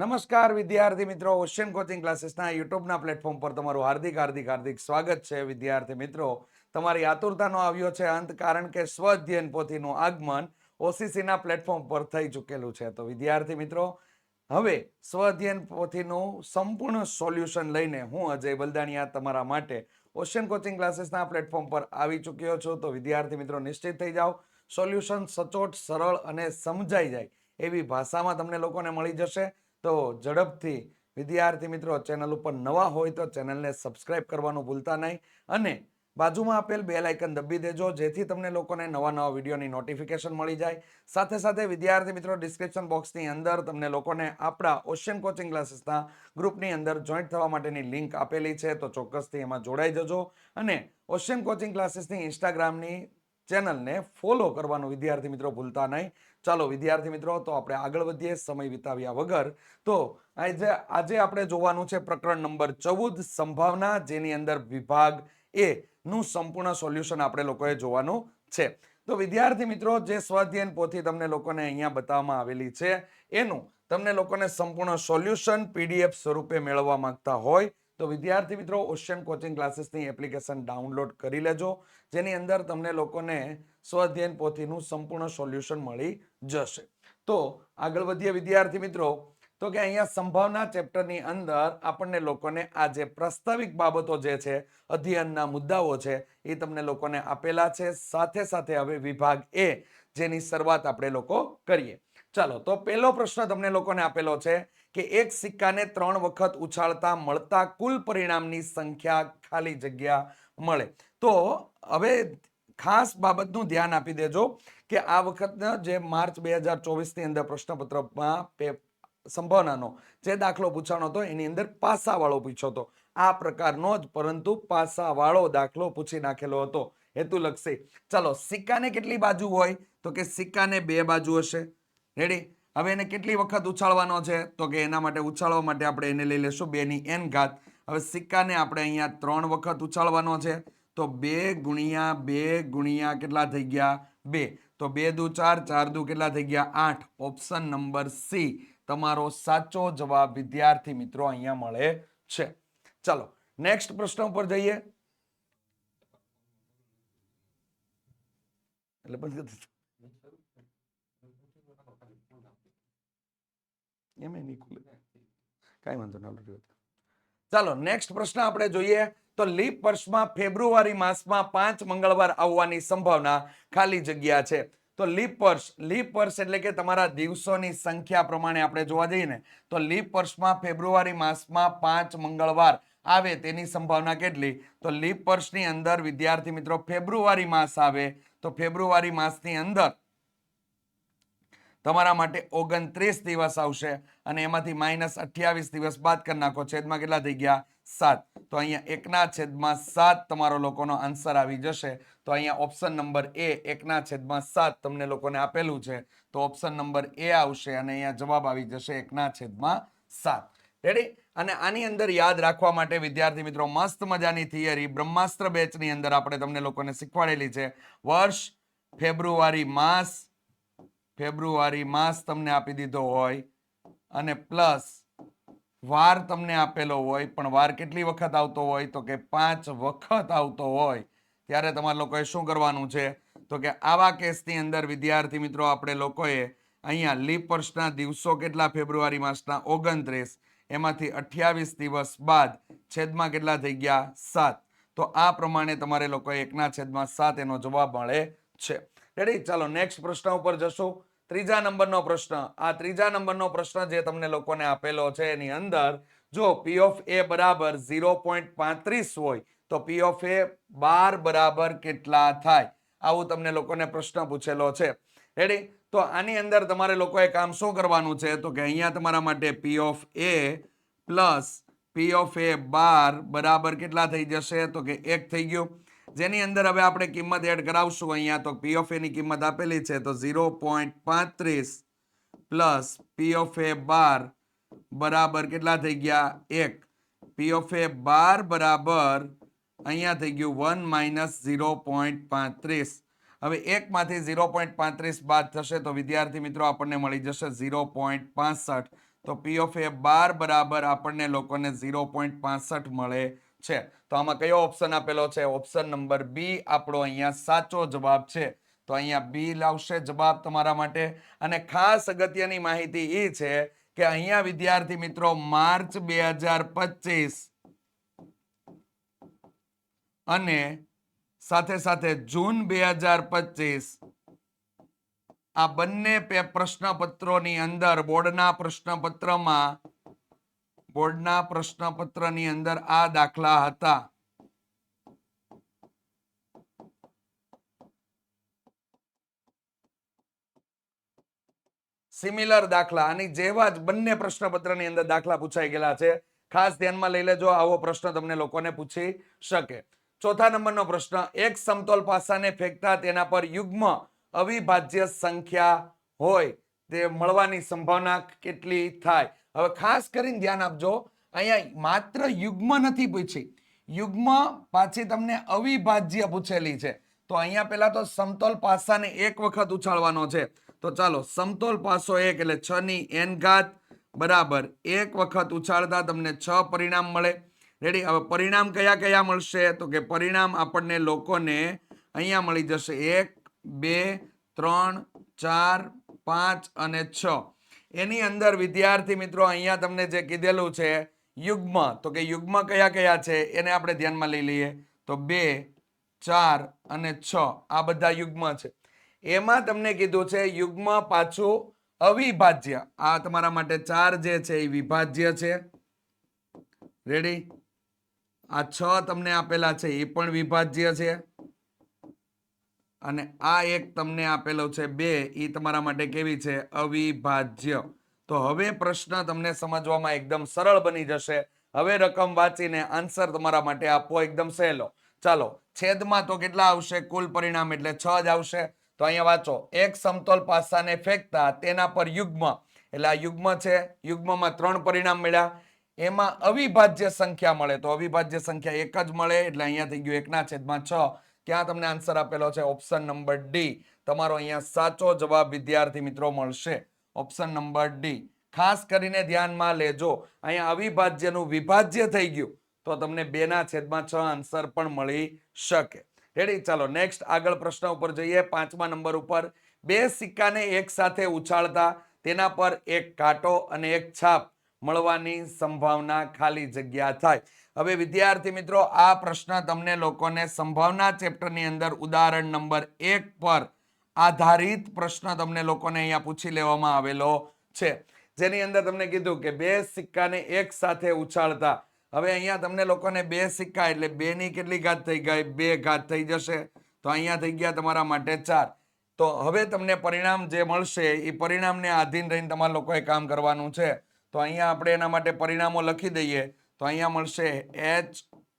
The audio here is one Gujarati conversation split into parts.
નમસ્કાર વિદ્યાર્થી મિત્રો, ઓશિયન કોચિંગ ક્લાસીસના યુટ્યુબના પ્લેટફોર્મ પર તમારું હાર્દિક સ્વાગત છે. વિદ્યાર્થી મિત્રો, તમારી આતુરતાનો આવ્યો છે અંત, કારણ કે સ્વ અધ્યયન પોથીનું આગમન ઓસીસીના પ્લેટફોર્મ પર થઈ ચૂકેલું છે. તો વિદ્યાર્થી મિત્રો, હવે સ્વ અધ્યયન પોથીનું સંપૂર્ણ સોલ્યુશન લઈને હું અજય બલદાણિયા તમારા માટે ઓશિયન કોચિંગ ક્લાસીસના પ્લેટફોર્મ પર આવી ચૂક્યો છું. તો વિદ્યાર્થી મિત્રો, નિશ્ચિત થઈ જાઓ, સોલ્યુશન સચોટ, સરળ અને સમજાઈ જાય એવી ભાષામાં તમને લોકોને મળી જશે. તો ઝડપથી વિદ્યાર્થી મિત્રો, ચેનલ ઉપર નવા હોય તો ચેનલને સબસ્ક્રાઇબ કરવાનું ભૂલતા નહીં અને બાજુમાં આપેલ બેલ આઇકન દબી દેજો, જેથી તમને લોકોને નવા વિડીયોની નોટિફિકેશન મળી જાય. સાથે સાથે વિદ્યાર્થી મિત્રો, ડિસ્ક્રિપ્શન બોક્સની અંદર તમને લોકોને આપણા ઓશિયન કોચિંગ ક્લાસીસના ગ્રુપની અંદર જોઈન્ટ થવા માટેની લિંક આપેલી છે. તો ચોક્કસથી એમાં જોડાઈ જજો અને ઓશિયન કોચિંગ ક્લાસીસની ઇન્સ્ટાગ્રામની ચેનલને ફોલો કરવાનું વિદ્યાર્થી મિત્રો ભૂલતા નહીં. ચાલો વિદ્યાર્થી મિત્રો, તો આપણે આગળ વધીએ સમય વિતાવ્યા વગર. તો આજે આપણે જોવાનું છે પ્રકરણ નંબર 14 સંભાવના, જેની અંદર વિભાગ એ નું સંપૂર્ણ સોલ્યુશન આપણે લોકોએ જોવાનું છે. તો વિદ્યાર્થી મિત્રો, જે સ્વાધ્યાયન પોથી તમને લોકોને અહીંયા બતાવવામાં આવેલી છે એનું તમને લોકોને સંપૂર્ણ સોલ્યુશન પીડીએફ સ્વરૂપે મેળવવા માંગતા હોય તો વિદ્યાર્થી મિત્રો, ઓશિયન કોચિંગ ક્લાસીસની એપ્લિકેશન ડાઉનલોડ કરી લેજો, જેની અંદર તમને લોકોને સ્વાધ્યાયન પોથીનું સંપૂર્ણ સોલ્યુશન મળી જશે. તો આગળ વધીએ વિદ્યાર્થી મિત્રો, તો કે અહીંયા સંભાવના ચેપ્ટરની અંદર આપણને લોકોને આ જે પ્રસ્તાવિક બાબતો જે છે, અધ્યયનના મુદ્દાઓ છે, એ તમને લોકોને આપેલા છે. સાથે સાથે હવે વિભાગ એ, જેની શરૂઆત આપણે લોકો કરીએ. ચાલો, તો પહેલો પ્રશ્ન તમને લોકોને આપેલો છે કે એક સિક્કાને 3 વખત ઉછાળતા મળતા કુલ પરિણામની સંખ્યા ખાલી જગ્યા મળે. તો હવે ખાસ બાબતનું ધ્યાન આપી દેજો કે આ વખતના જે માર્ચ 2024 ની અંદર પ્રશ્નપત્રમાં સંભાવનાનો જે દાખલો પૂછાણો હતો એની અંદર પાસાવાળો પૂછ્યો હતો. આ પ્રકારનો જ પરંતુ પાસાવાળો દાખલો પૂછી નાખેલો હતો, હેતુલક્ષી. ચાલો, સિક્કાને કેટલી બાજુ હોય? તો કે સિક્કાને 2 બાજુ હશે. રેડી? હવે એને કેટલી વખત ઉછાળવાનો છે? તો કે એના માટે ઉછાળવા માટે આપણે એને લઈ લેશું 2 ની n ઘાત. હવે સિક્કાને આપણે અહીંયા 3 વખત ઉછાળવાનો છે. તો 2 ગુણ્યા 2 ગુણ્યા કેટલા થઈ ગયા? 2. તો 2 દુ 4, 4 દુ કેટલા થઈ ગયા? 8. ઓપ્શન નંબર સી તમારો સાચો જવાબ વિદ્યાર્થી મિત્રો અહીંયા મળે છે. ચાલો, નેક્સ્ટ પ્રશ્ન ઉપર જઈએ. એટલે બંધ કઈ વાંધો ના. ચાલો, નેક્સ્ટ પ્રશ્ન આપણે જોઈએ. તો લીપ વર્ષમાં ફેબ્રુઆરી માસમાં 5 મંગળવાર આવવાની સંભાવના ખાલી જગ્યા છે. તો લીપ વર્ષ એટલે કે તમારા દિવસોની સંખ્યા પ્રમાણે આપણે જોવા જઈએ ને, તો લીપ વર્ષમાં ફેબ્રુઆરી માસમાં 5 મંગળવાર આવે તેની સંભાવના કેટલી? તો લીપ વર્ષની અંદર વિદ્યાર્થી મિત્રો ફેબ્રુઆરી માસ આવે, તો ફેબ્રુઆરી માસની અંદર તમારા માટે 29 દિવસ આવશે અને એમાંથી -28 દિવસ બાદ કરી નાખો, છેદમાં કેટલા થઈ ગયા? 7. તો અહીંયા 1/7 તમારો લોકોનો આન્સર આવી જશે. તો અહીંયા ઓપ્શન નંબર એ 1/7 તમને લોકોને આપેલું છે, તો ઓપ્શન નંબર એ આવશે અને અહીંયા જવાબ આવી જશે 1/7. રેડી? અને આની અંદર યાદ રાખવા માટે વિદ્યાર્થી મિત્રો મસ્ત મજાની થિયરી બ્રહ્માસ્ત્ર બેચની અંદર આપણે તમને લોકોને શીખવાડેલી છે. વર્ષ ફેબ્રુઆરી માસ તમને આપી દીધો હોય અને પ્લસ વાર તમને આપેલો હોય, પણ વાર કેટલી વખત આવતો હોય? તો કે 5 વખત આવતો હોય. ત્યારે તમારે લોકોએ શું કરવાનું છે? તો કે આવા કેસની અંદર વિદ્યાર્થી મિત્રો આપણે લોકોએ અહીંયા લીપ વર્ષના દિવસો કેટલા? ફેબ્રુઆરી માસના 29, એમાંથી 28 દિવસ બાદ છેદમાં કેટલા થઈ ગયા? 7. તો આ પ્રમાણે તમારે લોકોએ 1/7 એનો જવાબ મળે છે. રેડી? ચાલો, નેક્સ્ટ પ્રશ્ન ઉપર જશું. ત્રીજા નંબરનો પ્રશ્ન. આ ત્રીજા નંબરનો પ્રશ્ન જે તમને લોકોને આપેલો છે એની અંદર જો P of A બરાબર 0.35 હોય તો P of A બાર બરાબર કેટલા થાય? આવું તમને લોકોને પ્રશ્ન પૂછેલો છે. રેડી? તો આની અંદર તમારે લોકોએ કામ શું કરવાનું છે? તો કે અહીંયા તમારા માટે P of A plus P of A બાર બરાબર કેટલા થઈ જશે? તો કે 1 થઈ ગયું. જેની અંદર હવે આપણે કિંમત એડ કરાવશું. અહીંયા તો P of A ની કિંમત આપેલી છે, તો 0.35 પ્લસ P of A બાર બરાબર કેટલા થઈ ગયા? 1. P of A બાર બરાબર અહીંયા થઈ ગયું 1 - 0.35. હવે 1 માંથી 0.35 બાદ થશે તો વિદ્યાર્થી મિત્રો આપણને મળી જશે 0.65. તો પી ઓફ એ 12 બરાબર આપણને લોકોને 0.65 મળે છે. તો આમાં કયો ઓપ્શન આપેલો છે? ઓપ્શન નંબર બી આપણો અહીંયા સાચો જવાબ છે. તો અહીંયા બી લાવશે જવાબ તમારા માટે. અને ખાસ અગત્યની માહિતી એ છે કે અહીંયા વિદ્યાર્થી મિત્રો માર્ચ 2025 અને સાથે સાથે જૂન 2025 આ બંને પ્રશ્નપત્રોની અંદર બોર્ડના પ્રશ્નપત્રની અંદર આ દાખલા હતા. સિમિલર દાખલા આની જેવા જ બંને પ્રશ્નપત્રની અંદર દાખલા પૂછાઈ ગયેલા છે. ખાસ ધ્યાનમાં લઈ લેજો, આવો પ્રશ્ન તમને લોકોને પૂછી શકે. ચોથા નંબરનો પ્રશ્ન, એક સમતોલ પાસાને ફેંકતા તેના પર યુગ્મ અવિભાજ્ય સંખ્યા હોય તે મળવાની સંભાવના કેટલી થાય? હવે ખાસ કરીને ધ્યાન આપજો, અહીંયા માત્ર યુગ્મ નથી પૂછી, યુગ્મ પાછી તમને અવિભાજ્ય પૂછેલી છે. તો અહીંયા પહેલા તો સમતોલ પાસાને એક વખત ઉછાળવાનો છે. તો ચાલો, સમતોલ પાસો 1 એટલે 6 ની n ઘાત બરાબર એક વખત ઉછાળતા તમને 6 પરિણામ મળે. રેડી? હવે પરિણામ કયા કયા મળશે? તો કે પરિણામ આપણને લોકોને અહીંયા મળી જશે 1 2 3 4 5 અને 6. એની અંદર વિદ્યાર્થી મિત્રો અહીંયા તમને જે કીધેલું છે યુગ્મ, તો કે યુગ્મ કયા કયા છે એને આપણે ધ્યાનમાં લઈ લઈએ. તો 2 4 અને 6 આ બધા યુગ્મ છે. એમાં તમને કીધું છે યુગ્મ પાછું અવિભાજ્ય. આ તમારા માટે 4 જે છે એ વિભાજ્ય છે. રેડી? આ 6 તમને આપેલા છે એ પણ વિભાજ્ય છે. અને આ એક તમને આપેલો છે 2, એ તમારા માટે કેવી છે? અવિભાજ્ય. તો હવે પ્રશ્ન તમને સમજવામાં એકદમ સરળ બની જશે. હવે રકમ વાંચીને આન્સર તમારા માટે આપવો એકદમ સહેલો. ચાલો, છેદમાં તો કેટલા આવશે? કુલ પરિણામ એટલે 6 જ આવશે. તો અહીંયા વાંચો, એક સમતોલ પાસાને ફેંકતા તેના પર યુગ્મ, એટલે આ યુગ્મ છે, યુગ્મમાં 3 પરિણામ મળ્યા, એમાં અવિભાજ્ય સંખ્યા મળે. તો અવિભાજ્ય સંખ્યા એક જ મળે એટલે અહીંયા થઈ ગયું 1/6. ક્યાં તમને આન્સર આપેલો છે? ઓપ્શન નંબર ડી તમારો અહીંયા સાચો જવાબ વિદ્યાર્થી મિત્રો મળશે. Option number D. ખાસ કરીને ધ્યાનમાં લેજો, અહીંયા અવિભાજ્યનું વિભાજ્ય થઈ ગયું તો તમને 2/6 આન્સર પણ મળી શકે. રેડી? ચાલો નેક્સ્ટ આગળ પ્રશ્ન ઉપર જઈએ. 5મા નંબર ઉપર, બે સિક્કાને એક સાથે ઉછાળતા તેના પર એક કાંટો અને એક છાપ મળવાની સંભાવના ખાલી જગ્યા થાય. હવે વિદ્યાર્થી મિત્રો આ પ્રશ્ન તમને લોકોને સંભાવના ચેપ્ટરની અંદર ઉદાહરણ નંબર 1 પર આધારિત પ્રશ્ન તમને લોકોને અહીંયા પૂછી લેવામાં આવેલો છે, જેની અંદર તમને કીધું કે બે સિક્કાને એક સાથે ઉછાળતા. હવે અહીંયા તમને લોકોને બે સિક્કા એટલે 2 ની કેટલી ઘાત થઈ ગઈ? 2 ઘાત થઈ જશે. તો અહીંયા થઈ ગયા તમારા માટે 4. તો હવે તમને પરિણામ જે મળશે એ પરિણામને આધીન રહીને તમારા લોકોએ કામ કરવાનું છે. તો અહીંયા આપણે એના માટે પરિણામો લખી દઈએ. તો અહીંયા મળશે H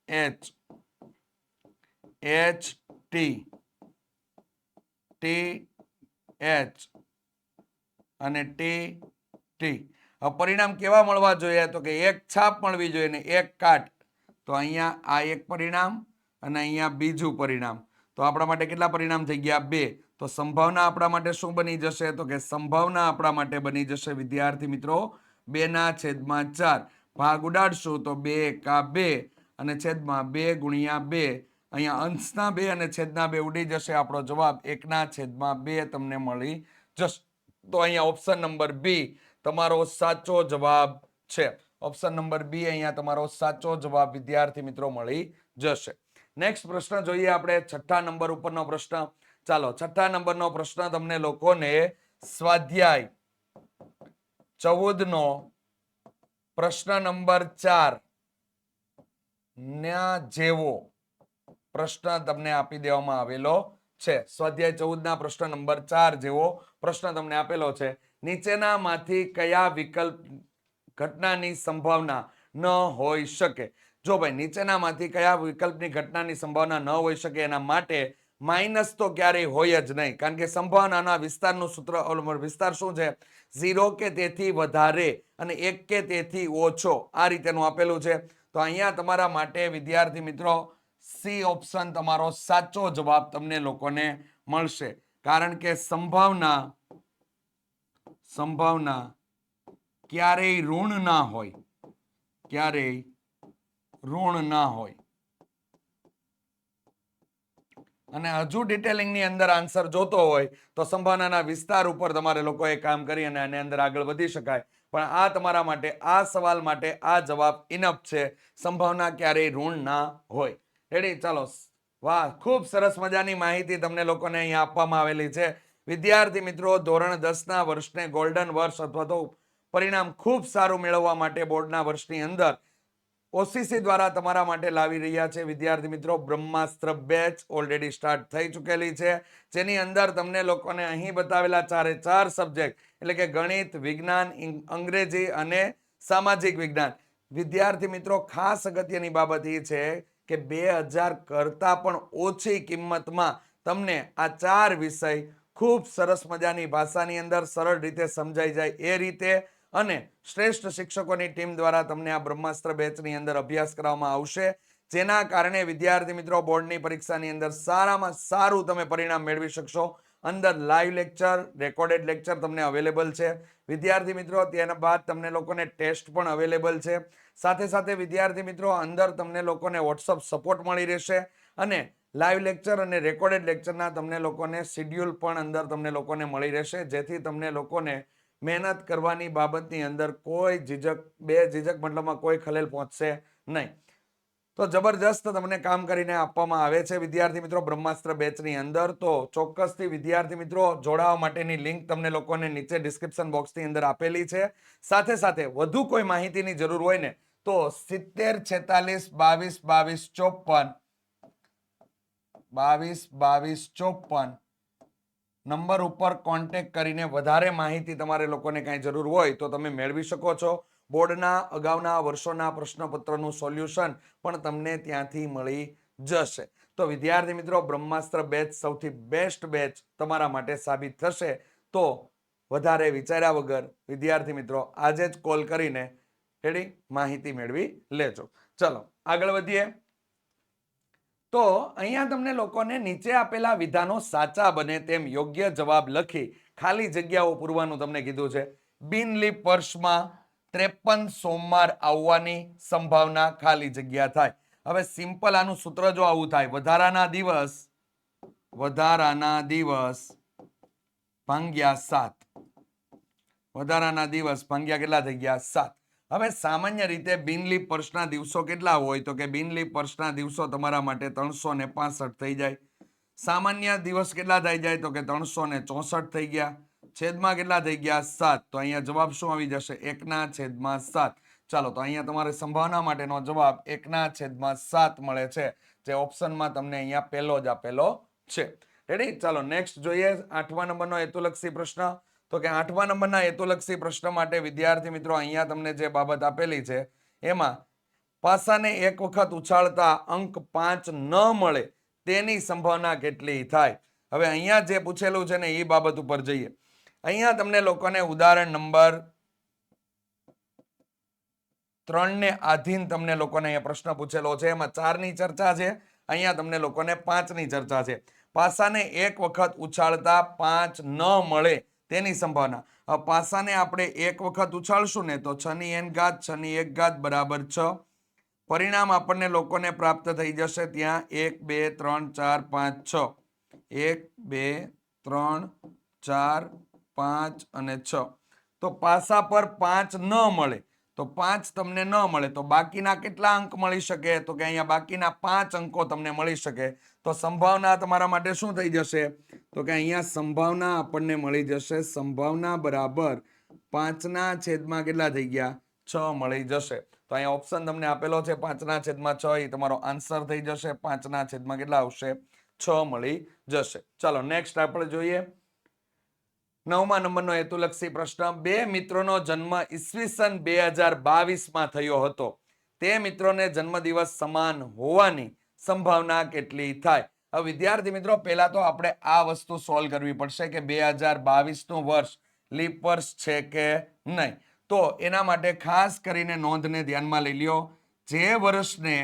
H H T T H અને ટી ટી. હવે પરિણામ કેવા મળવા જોઈએ? તો કે એક છાપ મળવી જોઈએ ને એક કાટ. તો અહીંયા આ એક પરિણામ અને અહીંયા બીજું પરિણામ. તો આપણા માટે કેટલા પરિણામ થઈ ગયા? 2. તો સંભાવના આપણા માટે શું બની જશે? તો કે સંભાવના આપણા માટે બની જશે વિદ્યાર્થી મિત્રો 2/4. ભાગ ઉડાડશું તો 2 એકા 2 અને છેદમાં 2 ગુણ્યા 2. અહીંયા અંશના 2 અને છેદના 2 ઉડી જશે. આપણો જવાબ 1/2 તમને મળી જશે. તો અહીંયા ઓપ્શન નંબર બી તમારો સાચો જવાબ છે. ઓપ્શન નંબર બી અહીંયા તમારો સાચો જવાબ વિદ્યાર્થી મિત્રો મળી જશે. નેક્સ્ટ પ્રશ્ન જોઈએ આપણે, 6થા નંબર ઉપરનો પ્રશ્ન. ચાલો, 6થા નંબરનો પ્રશ્ન તમને લોકોને સ્વાધ્યાય 14 નો પ્રશ્ન નંબર 4 ના જેવો પ્રશ્ન તમને આપી દેવામાં આવેલો છે. સ્વાધ્યાય 14 ના પ્રશ્ન નંબર 4 જેવો પ્રશ્ન તમને આપેલો છે. નીચેનામાંથી કયા વિકલ્પ ઘટનાની સંભાવના ન હોઈ શકે? જો ભાઈ, નીચેનામાંથી કયા વિકલ્પની ઘટનાની સંભાવના ન હોઈ શકે એના માટે માઇનસ તો ક્યારેય હોય જ નહીં, કારણ કે સંભાવનાના વિસ્તારનું સૂત્ર, વિસ્તાર શું છે? 0 કે તેથી વધારે અને 1 કે તેથી ઓછો, આ રીતેનું આપેલું છે. તો અહીંયા તમારા માટે વિદ્યાર્થી મિત્રો સી ઓપ્શન તમારો સાચો જવાબ તમને લોકોને મળશે, કારણ કે સંભાવના ક્યારેય ઋણ ના હોય, ક્યારેય ઋણ ના હોય. અને હજુ ડિટેલિંગની અંદર આન્સર જોતો હોય તો સંભાવનાના વિસ્તાર ઉપર તમારે લોકોએ કામ કરી અને આની અંદર આગળ વધી શકાય. પણ આ તમારા માટે, આ સવાલ માટે આ જવાબ ઇનફ છે. સંભાવના ક્યારેય ઋણ ના હોય. રેડી? ચાલો, વાહ, ખૂબ સરસ મજાની માહિતી તમને લોકોને અહીંયા આપવામાં આવેલી છે. વિદ્યાર્થી મિત્રો, ધોરણ 10 ના વર્ષને ગોલ્ડન વર્ષ અથવા તો પરિણામ ખૂબ સારું મેળવવા માટે બોર્ડના વર્ષની અંદર ઓસીસી દ્વારા તમારા માટે લાવી રહ્યા છે વિદ્યાર્થી મિત્રો બ્રહ્માસ્ત્ર બેચ ઓલરેડી સ્ટાર્ટ થઈ ચૂકેલી છે, જેની અંદર તમને લોકોને અહીં બતાવેલા 4 સબ્જેક્ટ એટલે કે ગણિત, વિજ્ઞાન, અંગ્રેજી અને સામાજિક વિજ્ઞાન. વિદ્યાર્થી મિત્રો, ખાસ અગત્યની બાબત એ છે કે 2000 કરતા પણ ઓછી કિંમતમાં તમને આ 4 વિષય ખૂબ સરસ મજાની ભાષાની અંદર સરળ રીતે સમજાઈ જાય એ રીતે અને શ્રેષ્ઠ શિક્ષકોની ટીમ દ્વારા તમને આ બ્રહ્માસ્ત્ર બેચની અંદર અભ્યાસ કરવામાં આવશે, જેના કારણે વિદ્યાર્થી મિત્રો બોર્ડની પરીક્ષાની અંદર સારામાં સારું તમે પરિણામ મેળવી શકશો. અંદર લાઈવ લેક્ચર, રેકોર્ડેડ લેક્ચર તમને અવેલેબલ છે વિદ્યાર્થી મિત્રો. તેના બાદ તમને લોકોને ટેસ્ટ પણ અવેલેબલ છે. સાથે સાથે વિદ્યાર્થી મિત્રો, અંદર તમને લોકોને વોટ્સઅપ સપોર્ટ મળી રહેશે અને લાઈવ લેક્ચર અને રેકોર્ડેડ લેક્ચરના તમને લોકોને શેડ્યુલ પણ અંદર તમને લોકોને મળી રહેશે, જેથી તમને લોકોને મહેનત કરવાની બાબતની અંદર કોઈ ઝીઝક મતલબમાં કોઈ ખલેલ પહોંચશે નહીં. તો જબરજસ્ત તમને કામ કરીને આપવામાં આવે છે વિદ્યાર્થી મિત્રો બ્રહ્માસ્ત્ર બેચની અંદર. તો ચોક્કસથી વિદ્યાર્થી મિત્રો જોડાવા માટેની લિંક તમને લોકોને નીચે ડિસ્ક્રિપ્શન બોક્સની અંદર આપેલી છે. સાથે સાથે વધુ કોઈ માહિતીની જરૂર હોય ને તો 70 46 22 22 54 નંબર ઉપર કોન્ટેક્ટ કરીને વધારે માહિતી તમારે લોકોને કાંઈ જરૂર હોય તો તમે મેળવી શકો છો. બોર્ડના અગાઉના વર્ષોના પ્રશ્નપત્રનું સોલ્યુશન પણ તમને ત્યાંથી મળી જશે. તો વિદ્યાર્થી મિત્રો, બ્રહ્માસ્ત્ર બેચ સૌથી બેસ્ટ બેચ તમારા માટે સાબિત થશે. તો વધારે વિચાર્યા વગર વિદ્યાર્થી મિત્રો આજે જ કોલ કરીને માહિતી મેળવી લેજો. ચલો આગળ વધીએ. તો અહીંયા તમને લોકોને નીચે આપેલા વિધાનો સાચા બને તેમ યોગ્ય જવાબ લખી ખાલી જગ્યાઓ પૂરવાનું તમને કીધું છે. બિનલીપ વર્ષમાં 53 સોમવાર આવવાની સંભાવના ખાલી જગ્યા થાય. હવે સિમ્પલ આનું સૂત્ર જો આવું થાય, વધારાના દિવસ ભાંગ્યા 7. વધારાના દિવસ ભાંગ્યા કેટલા થઈ ગયા? 7. હવે સામાન્ય રીતે બિનલીપ વર્ષના દિવસો કેટલા હોય તો કે બિનલીપ વર્ષના દિવસો તમારા માટે 365 થઈ જાય. સામાન્ય દિવસ કેટલા થઈ જાય તો કે 364 થઈ ગયા. છેદમાં કેટલા થઈ ગયા? 7. તો અહીંયા જવાબ શું આવી જશે? 1/7. ચાલો, તો અહીંયા તમારે સંભાવના માટેનો જવાબ 1/7 મળે છે, જે ઓપ્શનમાં તમને અહીંયા પહેલો જ આપેલો છે. રેડી? ચાલો નેક્સ્ટ જોઈએ 8મા નંબરનો હેતુલક્ષી પ્રશ્ન. તો કે 8મા નંબરના હેતુલક્ષી પ્રશ્ન માટે વિદ્યાર્થી મિત્રો અહીંયા તમને જે બાબત આપેલી છે એમાં પાસાને એક વખત ઉછાળતા અંક 5 ન મળે તેની સંભાવના કેટલી થાય? હવે અહીંયા જે પૂછેલું છે ને એ બાબત ઉપર જઈએ. અહીંયા તમને લોકોને ઉદાહરણ નંબર 3 ને આધીન તમને લોકોને અહીંયા પ્રશ્ન પૂછેલો છે. એમાં 4 ની ચર્ચા છે, અહીંયા તમને લોકોને 5 ની ચર્ચા છે. પાસાને એક વખત ઉછાળતા 5 ન મળે તેની સંભાવના. પાસાને આપણે એક વખત ઉછાળશું ને તો 6 ની n ઘાત 6 ની 1 ઘાત બરાબર 6. પરિણામ આપણને લોકોને પ્રાપ્ત થઈ જશે ત્યાં 1 2 3 4 5 6. 1 2 3 4 5 અને 6. તો પાસા પર 5 ન મળે તો 5 તમને ન મળે તો બાકીના કેટલા અંક મળી શકે તો કે અહીંયા બાકીના 5 અંકો તમને મળી શકે. તો સંભાવના તમારા માટે શું થઈ જશે તો કે અહીંયા સંભાવના આપણને મળી જશે. સંભાવના બરાબર 5/6 કેટલા થઈ ગયા? 6 મળી જશે. તો અહીંયા ઓપ્શન તમને આપેલો છે 5/6 એ તમારો આન્સર થઈ જશે. 5/6 કેટલા આવશે? 6 મળી જશે. ચાલો નેક્સ્ટ આપણે જોઈએ 9મા નંબરનો હેતુલક્ષી પ્રશ્ન. બે મિત્રોનો જન્મ ઈસવીસન 2022 થયો હતો. તે મિત્રોને જન્મદિવસ સમાન હોવાની સંભાવના કેટલી થાય? હવે વિદ્યાર્થી મિત્રો પહેલા તો આપણે આ વસ્તુ સોલ્વ કરવી પડશે કે 2022 વર્ષ લીપ વર્ષ છે કે નહીં. તો એના માટે ખાસ કરીને નોંધને ધ્યાનમાં લઈ લ્યો. જે વર્ષને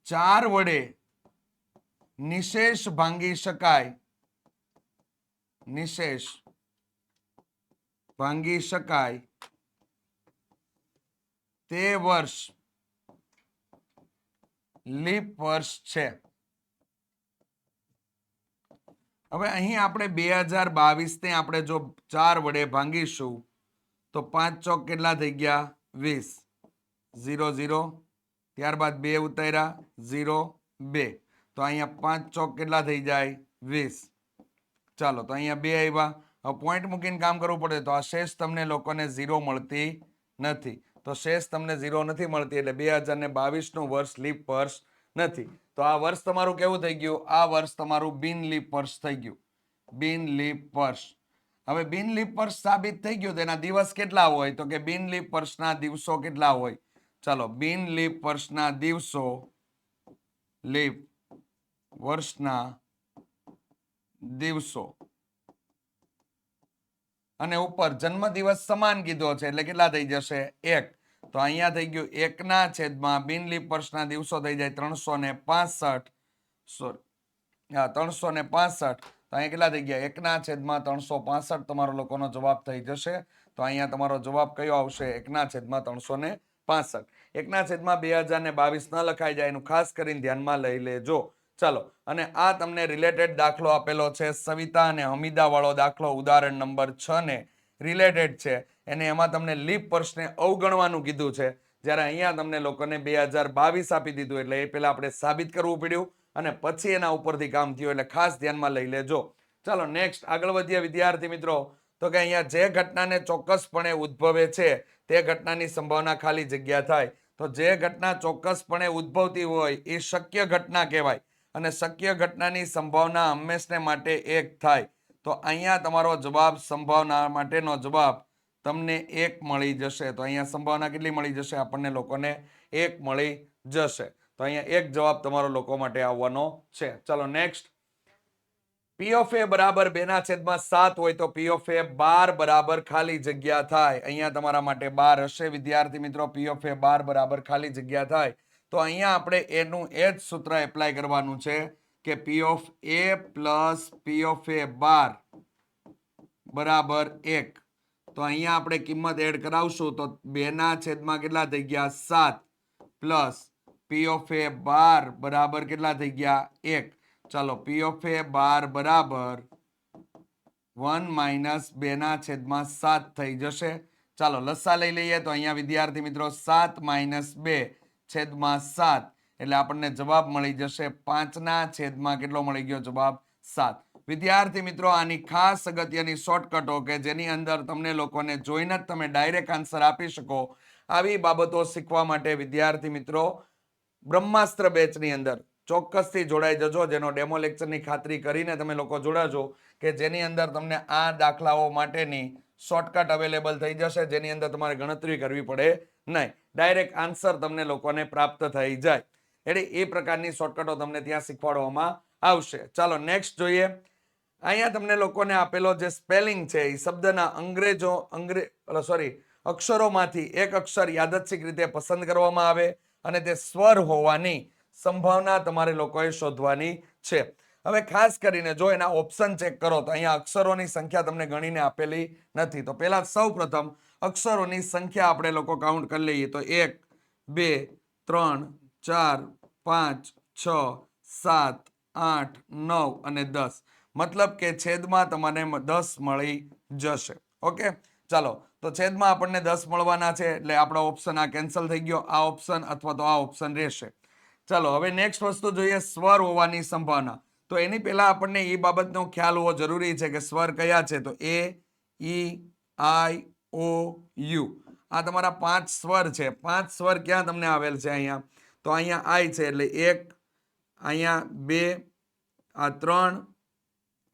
4 વડે નિશેષ ભાંગી શકાય, નિશેષ ભાંગી શકાય તે વર્ષ લીપ વર્ષ છે. હવે અહીં આપણે 2022 ને આપણે જો 4 વડે ભાંગીશું તો 5 ચોક કેટલા થઈ ગયા 20, 0 0, ત્યારબાદ 2 ઉતાર્યા 0 2, તો અહીંયા 5 ચોક કેટલા થઈ જાય 20. ચાલો તો અહીંયા 2 આવ્યા. હવે પોઈન્ટ મૂકીને કામ કરવું પડે તો આ શેષ તમને લોકોને 0 મળતી નથી. તો શેષ તમને 0 નથી મળતી એટલે 2022 નું વર્ષ લીપ વર્ષ નથી. તો આ વર્ષ તમારું કેવું થઈ ગયું? આ વર્ષ તમારું બિન લીપ વર્ષ થઈ ગયું. બિન લીપ વર્ષ. હવે બિન લીપ વર્ષ સાબિત થઈ ગયું. તેના દિવસ કેટલા હોય? તો કે બિન લીપ વર્ષના દિવસો કેટલા હોય? ચાલો, બિન લીપ વર્ષના દિવસો, લીપ વર્ષના દિવસો અને ઉપર જન્મદિવસ સમાન કીધો છે એટલે કેટલા થઈ જશે 1. તો અહીંયા થઈ ગયું 1 ના છેદમાં બિન લીપ વર્ષના દિવસો થઈ જાય 365. સોરી, 365. તો અહીંયા કેટલા થઈ ગયા 1 ના છેદમાં 365 તમારો લોકોનો જવાબ થઈ જશે. તો અહીંયા તમારો જવાબ કયો આવશે? 1 ના છેદમાં 365. 1 ના છેદમાં 2022 ન લખાઈ જાય એનું ખાસ કરીને ધ્યાનમાં લઈ લેજો. ચાલો, અને આ તમને રિલેટેડ દાખલો આપેલો છે, સવિતા અને હમીદા વાળો દાખલો, ઉદાહરણ નંબર 6 ને રિલેટેડ છે. એને એમાં તમને લીપ વર્ષને અવગણવાનું કીધું છે, જ્યારે અહીંયા તમને લોકોને 2022 આપી દીધું એટલે એ પહેલા આપણે સાબિત કરવું પડ્યું અને પછી એના ઉપરથી કામ થયું એટલે ખાસ ધ્યાનમાં લઈ લેજો. ચાલો નેક્સ્ટ આગળ વધીએ વિદ્યાર્થી મિત્રો. તો કે અહીંયા જે ઘટનાને ચોક્કસપણે ઉદ્ભવે છે તે ઘટનાની સંભાવના ખાલી જગ્યા થાય. તો જે ઘટના ચોક્કસપણે ઉદ્ભવતી હોય એ શક્ય ઘટના કહેવાય અને શક્ય ઘટનાની સંભાવના હંમેશને માટે 1 થાય. તો અહીંયા તમારો જવાબ, સંભાવના માટેનો જવાબ તમને 1 મળી જશે. તો અહીંયા સંભાવના કેટલી મળી જશે? આપણને લોકોને 1 મળી જશે. તો અહીંયા 1 જવાબ તમારો લોકો માટે આવવાનો છે. ચલો નેક્સ્ટ. P of A બરાબર 2/7 હોય તો P of A 12 બરાબર ખાલી જગ્યા થાય. અહીંયા તમારા માટે 12 હશે વિદ્યાર્થી મિત્રો. P of A 12 બરાબર ખાલી જગ્યા થાય. તો અહીંયા આપણે એનું એ જ સૂત્ર એપ્લાય કરવાનું છે કે P of A plus P of A 12 બરાબર 1. તો અહીંયા આપણે કિંમત એડ કરાવશું તો 2 ના છેદમાં કેટલા થઈ ગયા 7 પ્લસ P of A 12 બરાબર કેટલા થઈ ગયા 1. ચાલો, P of A 12 બરાબર 1 માઇનસ 2 ના છેદમાં 7 થઈ જશે. ચાલો લસા લઈ લઈએ તો અહીંયા વિદ્યાર્થી મિત્રો 7 માઇનસ 2 છેદમાં 7 એટલે આપણને જવાબ મળી જશે 5 ના છેદમાં કેટલો મળી ગયો જવાબ 7. વિદ્યાર્થી મિત્રો આની ખાસ અગત્યની શોર્ટકટો કે જેની અંદર તમને લોકોને જોઈને જ તમે ડાયરેક્ટ આન્સર આપી શકો, આવી બાબતો શીખવા માટે વિદ્યાર્થી મિત્રો બ્રહ્માસ્ત્ર બેચની અંદર ચોક્કસથી જોડાઈ જજો, જેનો ડેમો લેક્ચરની ખાતરી કરીને તમે લોકો જોડાજો કે જેની અંદર તમને આ દાખલાઓ માટેની શોર્ટકટ અવેલેબલ થઈ જશે, જેની અંદર તમારે ગણતરી કરવી પડે નહીં, ડાયરેક્ટ આન્સર તમને લોકોને પ્રાપ્ત થઈ જાય. એટલે એ પ્રકારની શોર્ટકટો તમને ત્યાં શીખવાડવામાં આવશે. ચાલો નેક્સ્ટ જોઈએ. અહીંયા તમને લોકોને આપેલો જે સ્પેલિંગ છે એ શબ્દના અક્ષરોમાંથી એક અક્ષર યાદચ્છિક રીતે પસંદ કરવામાં આવે અને તે સ્વર હોવાની સંભાવના તમારે લોકોએ શોધવાની છે. હવે ખાસ કરીને જો એના ઓપ્શન ચેક કરો તો અહીંયા અક્ષરોની સંખ્યા તમને ગણીને આપેલી નથી. તો પહેલા સૌ પ્રથમ અક્ષરોની સંખ્યા આપણે લોકો કાઉન્ટ કરી લઈએ તો 1 2 3 4 5 6 7 8 9 અને 10. મતલબ કે છેદમાં તમને 10 મળી જશે. ઓકે, ચાલો તો છેદમાં આપણને 10 મળવાના છે એટલે આપણો ઓપ્શન આ કેન્સલ થઈ ગયો. આ ઓપ્શન અથવા તો આ ઓપ્શન રહેશે. ચાલો હવે નેક્સ્ટ વસ્તુ જોઈએ, સ્વર હોવાની સંભાવના. તો એની પહેલા આપણને એ બાબતનો ખ્યાલ હોવો જરૂરી છે કે સ્વર કયા છે. તો એ, ઈ, આઈ, ઓ, યુ આ તમારા 5 સ્વર છે. 5 સ્વર ક્યાં તમને આવેલ છે અહીંયા? તો અહીંયા આઈ છે એટલે 1, અહીંયા 2, આ 3,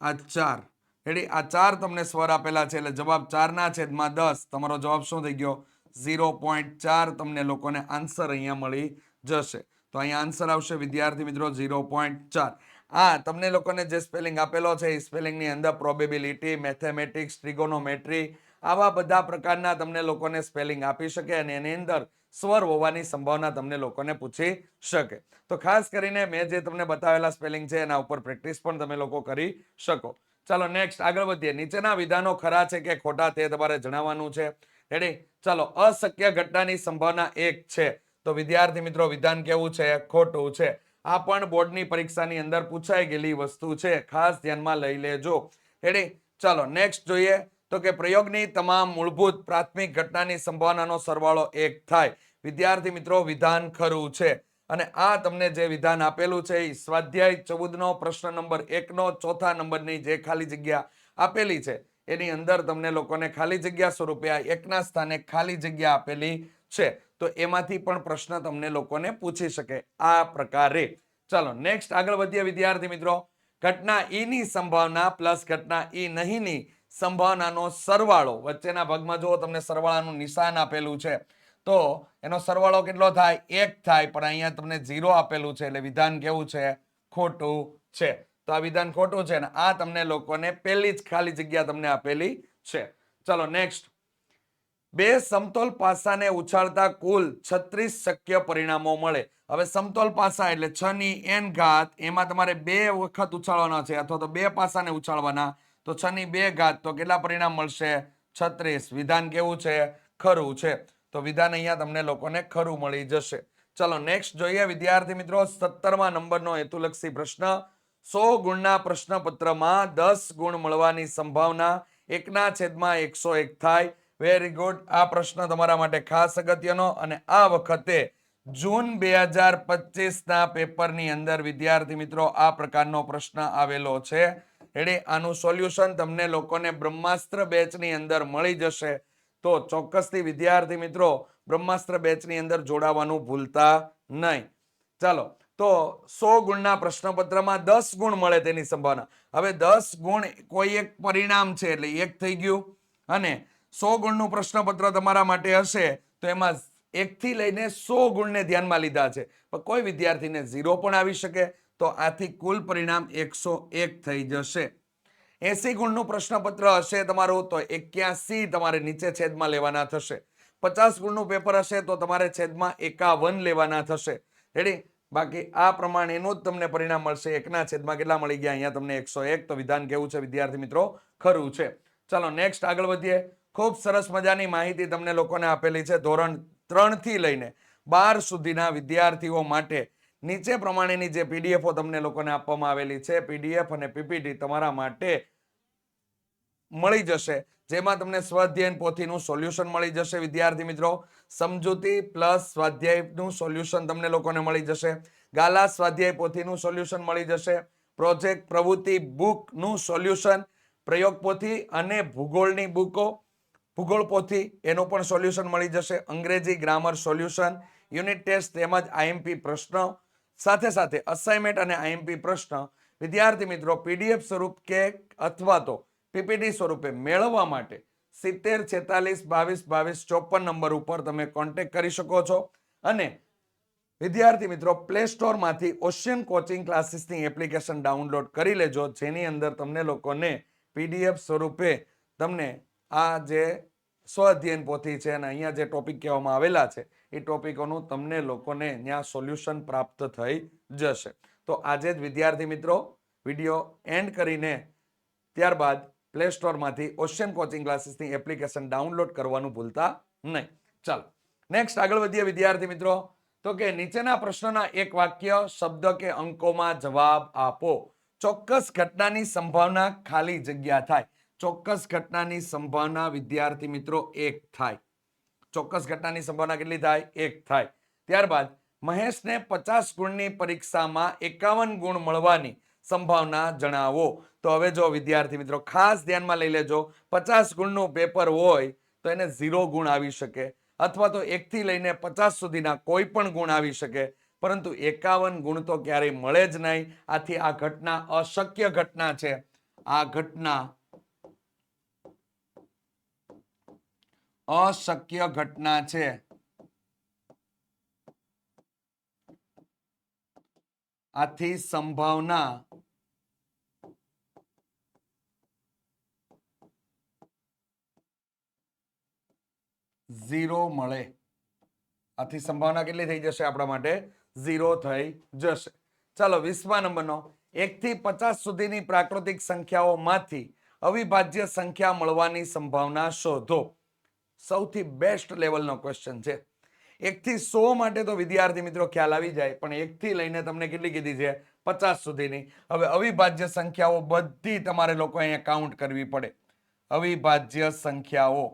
આ 4. રેડી, આ 4 તમને સ્વર આપેલા છે એટલે જવાબ 4 ના છેદમાં 10 તમારો જવાબ શું થઈ ગયો 0.4 તમને લોકોને આન્સર અહીંયા મળી જશે. તો અહીંયા આન્સર આવશે વિદ્યાર્થી મિત્રો 0.4. આ તમને લોકોને જે સ્પેલિંગ આપેલો છે એ સ્પેલિંગની અંદર પ્રોબેબિલિટી, મેથેમેટિક્સ, ટ્રિગોનોમેટ્રી આવા બધા પ્રકારના તમને લોકોને સ્પેલિંગ આપી શકે અને એની અંદર સ્વર હોવાની સંભાવના તમને લોકોને પૂછી શકે. તો ખાસ કરીને મેં જે તમને બતાવેલા સ્પેલિંગ છે એના ઉપર પ્રેક્ટિસ પણ તમે લોકો કરી શકો. ચાલો નેક્સ્ટ આગળ વધીએ. નીચેના વિધાનો ખરા છે કે ખોટા તે તમારે જણાવવાનું છે. રેડી? ચાલો, અશક્ય ઘટનાની સંભાવના 1 છે. તો વિદ્યાર્થી મિત્રો વિધાન કેવું છે? ખોટું છે. આ પણ બોર્ડની પરીક્ષાની અંદર પૂછાઈ ગયેલી વસ્તુ છે, ખાસ ધ્યાનમાં લઈ લેજો. રેડી? ચાલો નેક્સ્ટ જોઈએ. તો કે પ્રયોગની તમામ મૂળભૂત પ્રાથમિક ઘટનાની સંભાવનાનો સરવાળો 1 થાય. વિદ્યાર્થી મિત્રો વિધાન ખરું છે. અને આ તમને જે વિધાન આપેલું છે એ સ્વાધ્યાય 14 નો પ્રશ્ન નંબર 1 નો ચોથા નંબરની જે ખાલી જગ્યા આપેલી છે એની અંદર તમને લોકોને ખાલી જગ્યા સ્વરૂપે આ 1 ના સ્થાને ખાલી જગ્યા આપેલી છે. તો એમાંથી પણ પ્રશ્ન તમને લોકોને પૂછી શકે આ પ્રકારે. ચાલો નેક્સ્ટ આગળ વધીએ વિદ્યાર્થી મિત્રો. ઘટના ઈ ની સંભાવના પ્લસ ઘટના ઈ નહીંની સંભાવનાનો સરવાળો, વચ્ચેના ભાગમાં જો તમને સરવાળાનું નિશાન આપેલું છે તો એનો સરવાળો કેટલો થાય? 1 થાય. પણ અહીંયા તમને 0 આપેલું છે એટલે વિધાન કેવું છે? ખોટું છે. તો આ વિધાન ખોટું છે ને આ તમને લોકોને પહેલી જ ખાલી જગ્યા તમને આપેલી છે. ચલો નેક્સ્ટ. બે સમતોલ પાસાને ઉછાળતા કુલ 36 શક્ય પરિણામો મળે. હવે સમતોલ પાસા એટલે 6 ની n ઘાત, એમાં તમારે 2 વખત ઉછાળવાના છે અથવા તો 2 પાસાને ઉછાળવાના, તો 6 ની 2 ઘાત, તો કેટલા પરિણામ મળશે? 36. વિધાન કેવું છે? ખરું છે. તો વિધાન અહીંયા તમને લોકોને ખરું મળી જશે. ચલો નેક્સ્ટ જોઈએ વિદ્યાર્થી મિત્રો. 17મા નંબરનો હેતુલક્ષી પ્રશ્ન. 100 ગુણના પ્રશ્નપત્રમાં 10 ગુણ મળવાની સંભાવના 1/101 થાય. Very good. આ પ્રશ્ન તમારા માટે ખાસ અગત્યનો, અને આ વખતે જૂન 2025 ના પેપરની અંદર વિદ્યાર્થી મિત્રો આ પ્રકારનો પ્રશ્ન આવેલો છે. એટલે આનું સોલ્યુશન તમને લોકોને બ્રહ્માસ્ત્ર બેચની અંદર મળી જશે. તો ચોક્કસથી વિદ્યાર્થી મિત્રો બ્રહ્માસ્ત્ર બેચની અંદર જોડાવાનું ભૂલતા નહીં. ચાલો, તો 100 ગુણના પ્રશ્નપત્રમાં 10 ગુણ મળે તેની સંભાવના. હવે 10 ગુણ કોઈ એક પરિણામ છે એટલે 1 થઈ ગયું, અને 100 ગુણનું પ્રશ્નપત્ર તમારા માટે હશે તો એમાં 1 થી લઈને 100 ગુણને ધ્યાનમાં લીધા છે, પણ કોઈ વિદ્યાર્થીને 0 પણ આવી શકે. તો આથી કુલ પરિણામ 101 થઈ જશે. 80 ગુણનું પ્રશ્નપત્ર હશે તમારું તો 81 તમારે નીચે છેદમાં લેવાના થશે. 50 ગુણનું પેપર હશે તો તમારે છેદમાં 51 લેવાના થશે. રેડી? બાકી આ પ્રમાણેનું જ તમને પરિણામ મળશે. 1 ના છેદમાં કેટલા મળી ગયા? અહીંયા તમને 101. તો વિધાન કેવું છે વિદ્યાર્થી મિત્રો? ખરું છે. ચાલો નેક્સ્ટ આગળ વધીએ. ખૂબ સરસ મજાની માહિતી તમને લોકોને આપેલી છે. ધોરણ 3 થી લઈને 12 સુધીના વિદ્યાર્થીઓ માટે નીચે પ્રમાણેની જે પીડીએફો તમને લોકોને આપવામાં આવેલી છે, પીડીએફ અને પીપીટી તમારા માટે મળી જશે, જેમાં તમને સ્વાધ્યાય પોથીનું સોલ્યુશન મળી જશે વિદ્યાર્થી મિત્રો. સમજૂતી પ્લસ સ્વાધ્યાયનું સોલ્યુશન તમને લોકોને મળી જશે. ગાલા સ્વાધ્યાય પોથીનું સોલ્યુશન મળી જશે. પ્રોજેક્ટ પ્રવૃત્તિ બુકનું સોલ્યુશન, પ્રયોગ પોથી અને ભૂગોળની બુકો, ભૂગોળ પોથી એનું પણ સોલ્યુશન મળી જશે. અંગ્રેજી ગ્રામર સોલ્યુશન, યુનિટ ટેસ્ટ તેમજ આઈએમપી પ્રશ્નો, સાથે સાથે અસાઇનમેન્ટ અને આઈએમપી પ્રશ્ન વિદ્યાર્થી મિત્રો પીડીએફ સ્વરૂપ કે અથવા તો પીપીટી સ્વરૂપે મેળવવા માટે 70 46 22 22 54 નંબર ઉપર તમે કોન્ટેક્ટ કરી શકો છો. અને વિદ્યાર્થી મિત્રો પ્લે સ્ટોરમાંથી ઓશિયન કોચિંગ ક્લાસીસની એપ્લિકેશન ડાઉનલોડ કરી લેજો, જેની અંદર તમને લોકોને પીડીએફ સ્વરૂપે તમને આ જે સ્વઅધ્યયન પોથી છે અને અહીંયા જે ટોપિક કહેવામાં આવેલા છે એ ટોપિકોનું તમને લોકોને ત્યાં સોલ્યુશન પ્રાપ્ત થઈ જશે. તો આજે જ વિદ્યાર્થી મિત્રો વિડીયો એન્ડ કરીને ત્યારબાદ પ્લે સ્ટોરમાંથી ઓશિયન કોચિંગ ક્લાસીસની એપ્લિકેશન ડાઉનલોડ કરવાનું ભૂલતા નહીં. ચાલો નેક્સ્ટ આગળ વધીએ વિદ્યાર્થી મિત્રો. તો કે નીચેના પ્રશ્નના એક વાક્ય, શબ્દ કે અંકોમાં જવાબ આપો. ચોક્કસ ઘટનાની સંભાવના ખાલી જગ્યા થાય. ચોક્કસ ઘટનાની સંભાવના વિદ્યાર્થી મિત્રો 1 થાય. ચોક્કસ ઘટનાની સંભાવના કેટલી થાય? 1 થાય. ત્યારબાદ મહેશને 50 ગુણની પરીક્ષામાં 51 ગુણ મળવાની સંભાવના જણાવો. તો હવે જો વિદ્યાર્થી મિત્રો ખાસ ધ્યાનમાં લઈ લેજો, 50 ગુણનું પેપર હોય તો એને 0 ગુણ આવી શકે, અથવા તો 1 થી લઈને 50 સુધીના કોઈ પણ ગુણ આવી શકે, પરંતુ 51 ગુણ તો ક્યારેય મળે જ નહીં. આથી આ ઘટના અશક્ય ઘટના છે. આ ઘટના અશક્ય ઘટના છે. આથી સંભાવના 0 મળે. આથી સંભાવના કેટલી થઈ જશે? આપણા માટે 0 થઈ જશે. ચાલો 20મા નંબરનો 1 થી 50 સુધીની પ્રાકૃતિક સંખ્યાઓમાંથી અવિભાજ્ય સંખ્યા મળવાની સંભાવના શોધો. સૌથી બેસ્ટ લેવલનો ક્વેશ્ચન છે. 1 થી 100 માટે તો વિદ્યાર્થી મિત્રો ખ્યાલ આવી જાય, પણ 1 થી લઈને તમને કેટલી કીધી છે? 50 સુધીની. હવે અવિભાજ્ય સંખ્યાઓ બધી તમારે લોકો અહીંયા કાઉન્ટ કરવી પડે. અવિભાજ્ય સંખ્યા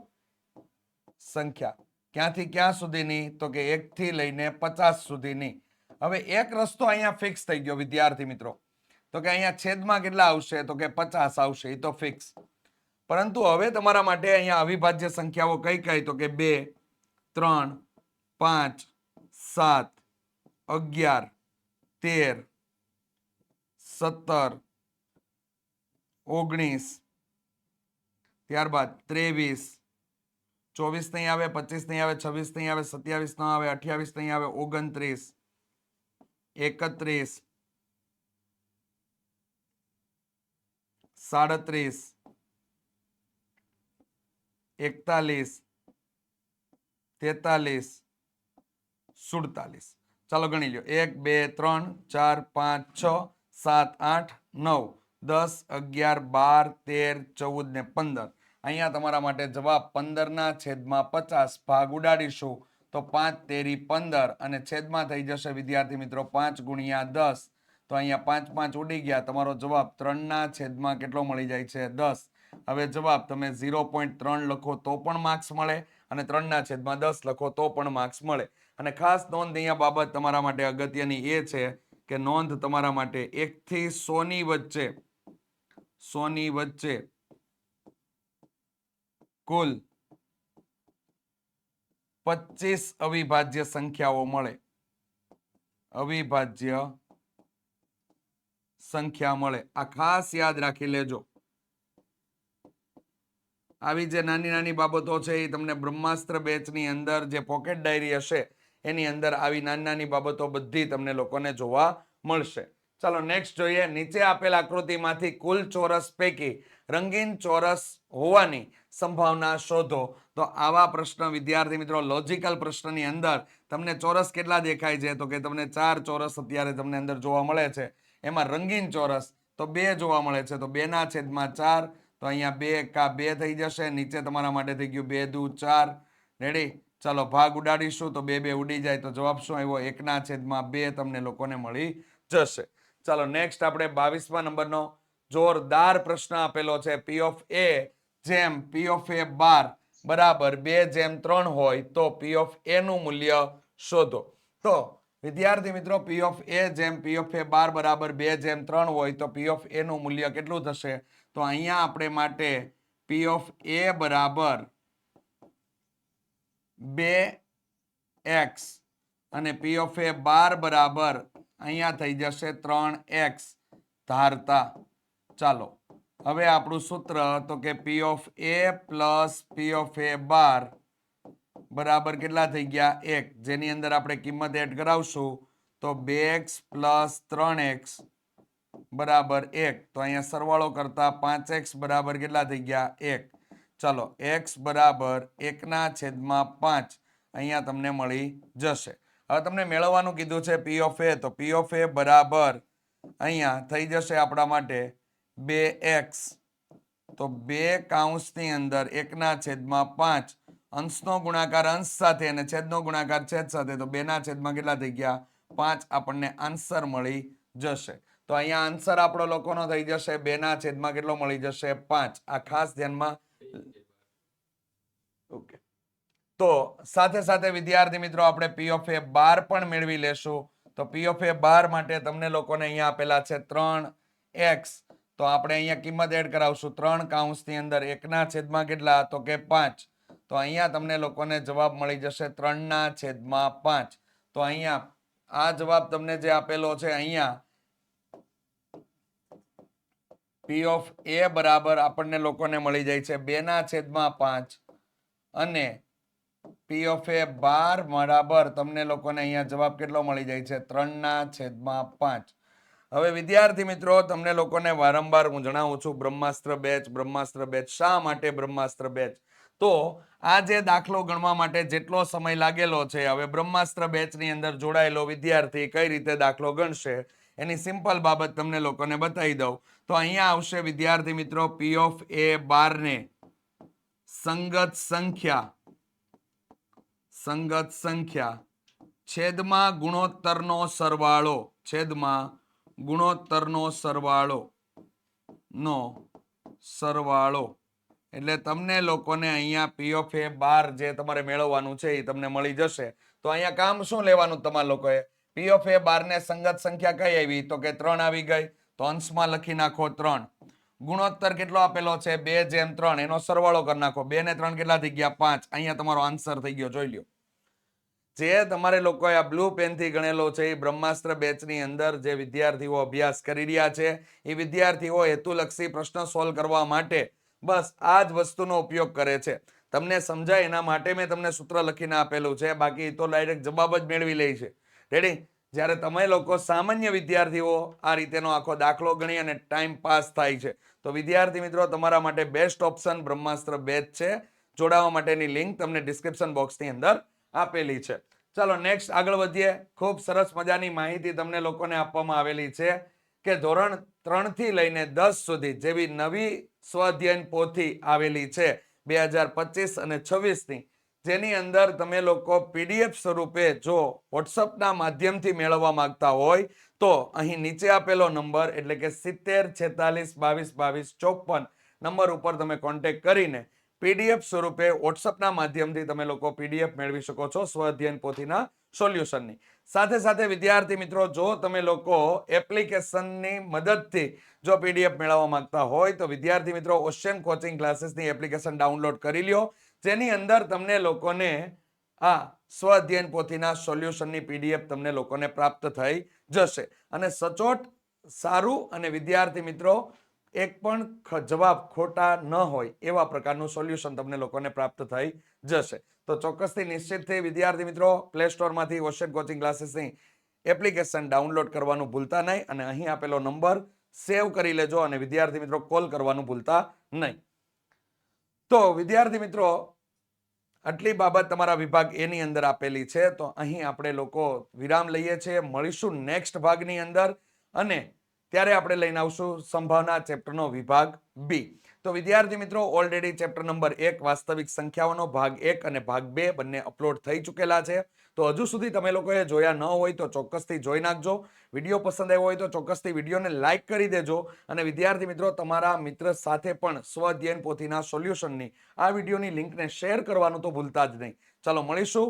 ક્યાંથી ક્યાં સુધીની? તો કે 1 થી લઈને 50 સુધીની. હવે એક રસ્તો અહીંયા ફિક્સ થઈ ગયો વિદ્યાર્થી મિત્રો, તો કે અહીંયા છેદમાં કેટલા આવશે? તો કે 50 આવશે, એ તો ફિક્સ. પરંતુ હવે તમારા માટે અહીંયા અવિભાજ્ય સંખ્યાઓ કઈ કઈ? તો કે 2, 3, 5, 7, 11, 13, 17, 19, ત્યારબાદ 23, 24 નહીં આવે, 25 નહીં આવે, 26 નહીં આવે, 27 ન આવે, 28 નહીં આવે, 29, 31, 37, 41, 43, 47. ચાલો ગણી લો. 1, 2, 3, 4, 5, 6, 7, 8, 9, 10, 11, 12, 13, 14 ને 15. અહીંયા તમારા માટે જવાબ 15/50 ભાગ ઉડાડીશું તો 5 તેરી 15 અને છેદમાં થઈ જશે વિદ્યાર્થી મિત્રો 5 ગુણ્યા 10. તો અહીંયા 5 5 ઉડી ગયા. તમારો જવાબ 3/છેદમાં કેટલો મળી જાય છે? 10. હવે જવાબ તમે 0.3 લખો તો પણ માર્ક્સ મળે અને 3/10 લખો તો પણ માર્ક્સ મળે. અને ખાસ નોંધ અહીંયા બાબત તમારા માટે અગત્યની એ છે કે નોંધ તમારા માટે 1 થી 100 ની વચ્ચે કુલ 25 અવિભાજ્ય સંખ્યાઓ મળે. અવિભાજ્ય સંખ્યા મળે. આ ખાસ યાદ રાખી લેજો. આવી જે નાની નાની બાબતો છે એ તમને બ્રહ્માસ્ત્ર બેચની અંદર જે પોકેટ ડાયરી હશે એની અંદર આવી નાની નાની બાબતો બધી તમને લોકોને જોવા મળશે. ચાલો નેક્સ્ટ જોઈએ. નીચે આપેલ આકૃતિમાંથી કુલ ચોરસ પૈકી રંગીન ચોરસ હોવાની સંભાવના શોધો. તો આવા પ્રશ્ન વિદ્યાર્થી મિત્રો લોજિકલ પ્રશ્નની અંદર તમને ચોરસ કેટલા દેખાય છે? તો કે તમને 4 ચોરસ અત્યારે તમને અંદર જોવા મળે છે. એમાં રંગીન ચોરસ તો 2 જોવા મળે છે. તો 2/4. તો અહીંયા 2 કા 2 થઈ જશે. નીચે તમારા માટે થઈ ગયું 2 દુ 4. રેડી? ચાલો ભાગ ઉડાડીશું તો 2 2 ઉડી જાય. તો જવાબ શું આવ્યો? 1/2 તમને લોકોને મળી જશે. ચાલો નેક્સ્ટ આપણે 22મા નંબરનો જોરદાર પ્રશ્ન આપેલો છે. P of A જેમ P of A બાર બરાબર 2/3 હોય તો P of A નું મૂલ્ય શોધો. તો વિદ્યાર્થી મિત્રો P of A જેમ P of A બાર બરાબર 2/3 હોય તો P of A નું મૂલ્ય કેટલું થશે? તો અહીંયા આપણે માટે P of A બરાબર 2x અને P of A બાર બરાબર અહીંયા થઈ જશે 3x ધારતા. ચાલો હવે આપણું સૂત્ર તો કે P of A plus P of A બાર બરાબર કેટલા થઈ ગયા? 1. જેની અંદર આપણે કિંમત એડ કરાવશું તો 2x પ્લસ 3x બરાબર 1. તો અહીંયા સરવાળો કરતા 5x બરાબર કેટલા થઈ ગયા? 1. ચાલો x બરાબર 1/5 અહીંયા તમને મળી જશે. હવે તમને મેળવવાનું કીધું છે P of A. તો P of A બરાબર અહીંયા થઈ જશે આપણા માટે 2x. તો 2 કૌંસની અંદર 1/5 અંશનો ગુણાકાર અંશ સાથે અને છેદનો ગુણાકાર છેદ સાથે. તો 2/છેદમાં કેટલા થઈ ગયા? 5 આપણને આન્સર મળી જશે. તો અહીંયા આન્સર આપણો લોકોનો થઈ જશે 2/છેદમાં કેટલો મળી જશે? 5. આ ખાસ ધ્યાનમાં. ઓકે. તો સાથે સાથે વિદ્યાર્થી મિત્રો આપણે P of A બાર પણ મેળવી લેશું. તો P of A બાર માટે તમને લોકોને અહીંયા આપેલા છે 3x. તો આપણે અહીંયા કિંમત એડ કરાવશું 3 કૌંસની અંદર 1/છેદમાં કેટલા? તો કે 5. તો અહીંયા તમને લોકોને જવાબ મળી જશે 3/5. તો અહીંયા આ જવાબ તમને જે આપેલો છે અહીંયા P of A બરાબર આપણને લોકોને મળી જાય છે 2/5 અને P of A બાર બરાબર તમને લોકોને અહીંયા જવાબ કેટલો મળી જાય છે? 3/5. હવે વિદ્યાર્થી મિત્રો તમને લોકોને વારંવાર હું જણાવું છું બ્રહ્માસ્ત્ર બેચ. શા માટે બ્રહ્માસ્ત્ર બેચ? તો આ જે દાખલો ગણવા માટે જેટલો સમય લાગેલો છે, હવે બ્રહ્માસ્ત્ર બેચની અંદર જોડાયેલો વિદ્યાર્થી કઈ રીતે દાખલો ગણશે એની સિમ્પલ બાબત તમને લોકોને બતાવી દઉં તો અહીંયા આવશે વિદ્યાર્થી મિત્રો પી ઓફ એ 12 ને સંગત સંખ્યા છેદમાં ગુણોત્તરનો સરવાળો એટલે તમને લોકોને અહીંયા પી ઓફ એ 12 જે તમારે મેળવવાનું છે એ તમને મળી જશે. તો અહીંયા કામ શું લેવાનું તમારા લોકોએ? પી ઓફ એ 12 ને સંગત સંખ્યા કઈ આવી? તો કે 3 આવી ગઈ, તો અંશમાં લખી નાખો 3. ગુણોત્તર કેટલો આપેલો છે? 2:3. એનો સરવાળો કરી નાખો. 2 ને 3 કેટલા થઈ ગયા? 5. અહીંયા તમારો આન્સર થઈ ગયો, જોઈ લ્યો. જે તમારે લોકોએ આ બ્લુ પેન થી ગણેલો છે એ બ્રહ્માસ્ત્ર બેચની અંદર જે વિદ્યાર્થીઓ અભ્યાસ કરી રહ્યા છે એ વિદ્યાર્થીઓ હેતુલક્ષી પ્રશ્ન સોલ્વ કરવા માટે બસ આ જ વસ્તુનો ઉપયોગ કરે છે. તમને સમજાય એના માટે મેં તમને સૂત્ર લખીને આપેલું છે, બાકી તો ડાયરેક્ટ જવાબ જ મેળવી લે છે. રેડી? જ્યારે તમે લોકો સામાન્ય વિદ્યાર્થીઓ આ રીતેનો આખો દાખલો ગણી અને ટાઈમ પાસ થાય છે, તો વિદ્યાર્થી મિત્રો તમારા માટે બેસ્ટ ઓપ્શન બ્રહ્માસ્ત્ર બેચ છે. જોડાવા માટેની લિંક તમને ડિસ્ક્રિપ્શન બોક્સની અંદર આપેલી છે. ચાલો નેક્સ્ટ આગળ વધીએ. ખૂબ સરસ મજાની માહિતી તમને લોકોને આપવામાં આવેલી છે કે ધોરણ 3 થી લઈને 10 સુધી જેવી નવી સ્વઅધ્યયન પોથી આવેલી છે 2025 અને 26 ની, જેની અંદર તમે લોકો પીડીએફ સ્વરૂપે જો વોટ્સઅપના માધ્યમથી મેળવવા માંગતા હોય તો અહીં નીચે આપેલો નંબર એટલે કે 70 46 22 22 54 નંબર ઉપર તમે કોન્ટેક્ટ કરીને પીડીએફ સ્વરૂપે વોટ્સઅપના માધ્યમથી તમે લોકો પીડીએફ મેળવી શકો છો સ્વઅધ્યયન પોથીના સોલ્યુશનની. સાથે સાથે વિદ્યાર્થી મિત્રો જો તમે લોકો એપ્લિકેશનની મદદથી જો પીડીએફ મેળવવા માંગતા હોય તો વિદ્યાર્થી મિત્રો ઓશિયન કોચિંગ ક્લાસીસની એપ્લિકેશન ડાઉનલોડ કરી લ્યો, જેની અંદર તમને લોકોને આ સ્વઅધ્યયન પોથીના સોલ્યુશનની પીડીએફ તમને લોકોને પ્રાપ્ત થઈ જશે. અને સચોટ સારું અને વિદ્યાર્થી મિત્રો એક પણ જવાબ ખોટા ન હોય એવા પ્રકારનું સોલ્યુશન તમને લોકોને પ્રાપ્ત થઈ જશે. તો ચોક્કસથી નિશ્ચિતથી વિદ્યાર્થી મિત્રો પ્લે સ્ટોરમાંથી ઓશિયન કોચિંગ ક્લાસીસની એપ્લિકેશન ડાઉનલોડ કરવાનું ભૂલતા નહીં અને અહીં આપેલો નંબર સેવ કરી લેજો અને વિદ્યાર્થી મિત્રો કોલ કરવાનું ભૂલતા નહીં. તો વિદ્યાર્થી મિત્રો આટલી બાબત તમારા વિભાગ એ ની અંદર આપેલી છે. તો અહીં આપણે લોકો વિરામ લઈએ છીએ. મળીશું નેક્સ્ટ ભાગની અંદર અને ત્યારે આપણે લઈને આવશું સંભાવના ચેપ્ટરનો વિભાગ બી. તો વિદ્યાર્થી મિત્રો ઓલરેડી ચેપ્ટર નંબર 1 વાસ્તવિક સંખ્યાઓનો ભાગ 1 અને ભાગ 2 બંને અપલોડ થઈ ચૂકેલા છે. તો હજુ સુધી તમે લોકોએ જોયા ન હોય તો ચોક્કસથી જોઈ નાખજો. વિડીયો પસંદ આવ્યો હોય તો ચોક્કસથી વિડીયોને લાઇક કરી દેજો અને વિદ્યાર્થી મિત્રો તમારા મિત્ર સાથે પણ સ્વઅધ્યયન પોથીના સોલ્યુશનની આ વિડીયોની લિંકને શેર કરવાનું તો ભૂલતા જ નહીં. ચાલો મળીશું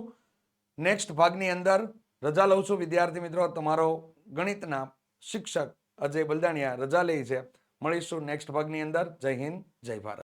નેક્સ્ટ ભાગની અંદર. રજા લઉં છું વિદ્યાર્થી મિત્રો. તમારો ગણિતના શિક્ષક અજય બલદાણિયા રજા લે છે. મળીશું નેક્સ્ટ ભાગની અંદર. જય હિન્દ, જય ભારત.